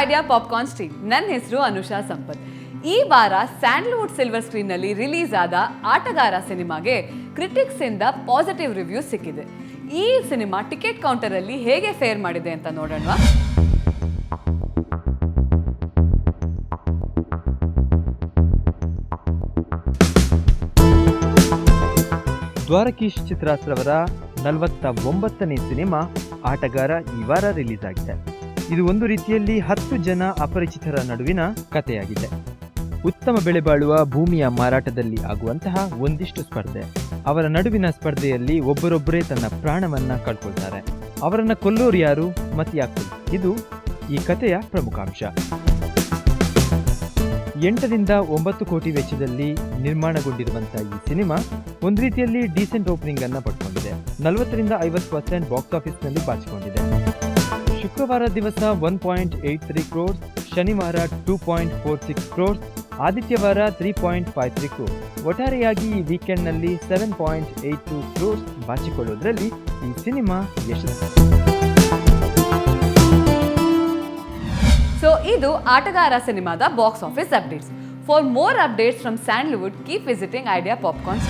Idea popcorn street. ನನ್ನ ಹೆಸರು ಅನುಷಾ ಸಂಪತ್. ಈ ವಾರ ಸ್ಯಾಂಡಲ್ವುಡ್ ಸಿಲ್ವರ್ ಸ್ಕ್ರೀನ್ ನಲ್ಲಿ ರಿಲೀಸ್ ಆದ ಆಟಗಾರ ಸಿನಿಮಾಗೆ ಕ್ರಿಟಿಕ್ಸ್ ಇಂದ ಪಾಸಿಟಿವ್ ರಿವ್ಯೂ ಸಿಕ್ಕಿದೆ. ಈ ಸಿನಿಮಾ ಟಿಕೆಟ್ ಕೌಂಟರ್ ಅಲ್ಲಿ ಹೇಗೆ ಫೇರ್ ಮಾಡಿದೆ ಅಂತ ನೋಡೋಣ. ದ್ವಾರಕೀಶ್ ಚಿತ್ರಾಸ್ರವರ 49ನೇ ಸಿನಿಮಾ ಆಟಗಾರ ಈ ವಾರ ರಿಲೀಸ್ ಆಗಿದೆ. ಇದು ಒಂದು ರೀತಿಯಲ್ಲಿ 10 ಜನ ಅಪರಿಚಿತರ ನಡುವಿನ ಕಥೆಯಾಗಿದೆ. ಉತ್ತಮ ಬೆಲೆ ಬಾಳುವ ಭೂಮಿಯ ಮಾರಾಟದಲ್ಲಿ ಆಗುವಂತಹ ಒಂದಿಷ್ಟು ಸ್ಪರ್ಧೆ, ಅವರ ನಡುವಿನ ಸ್ಪರ್ಧೆಯಲ್ಲಿ ಒಬ್ಬರೊಬ್ಬರೇ ತನ್ನ ಪ್ರಾಣವನ್ನ ಕಳ್ಕೊಳ್ತಾರೆ. ಅವರನ್ನ ಕೊಲ್ಲೋರು ಯಾರು ಮತ್ತು ಯಾಕೆ? ಇದು ಈ ಕಥೆಯ ಪ್ರಮುಖ ಅಂಶ. 8 ರಿಂದ 9 ಕೋಟಿ ವೆಚ್ಚದಲ್ಲಿ ನಿರ್ಮಾಣಗೊಂಡಿರುವಂತಹ ಈ ಸಿನಿಮಾ ಒಂದು ರೀತಿಯಲ್ಲಿ ಡೀಸೆಂಟ್ ಓಪನಿಂಗ್ ಅನ್ನ ಪಡ್ಕೊಂಡಿದೆ. 40 ರಿಂದ 50% ಬಾಕ್ಸ್ ಆಫೀಸ್ ನಲ್ಲಿ ಬಾಚಿಕೊಂಡಿದೆ. ಶುಕ್ರವಾರ ದಿವಸ 1.83 ಕ್ರೋರ್ಸ್, ಶನಿವಾರ 2.46 ಕ್ರೋರ್ಸ್, ಆದಿತ್ಯವಾರ 3.53 ಕ್ರೋರ್ಸ್. ಒಟ್ಟಾರೆಯಾಗಿ ಈ ವೀಕೆಂಡ್ ನಲ್ಲಿ 7.82 ಕ್ರೋರ್ಸ್ ಬಾಚಿಕೊಳ್ಳುವುದರಲ್ಲಿ ಈ ಸಿನಿಮಾ ಯಶಸ್ಸು. ಸೊ ಇದು ಆಟಗಾರ ಸಿನಿಮಾದ box office updates. For more updates from Sandalwood, keep visiting idea popcorn.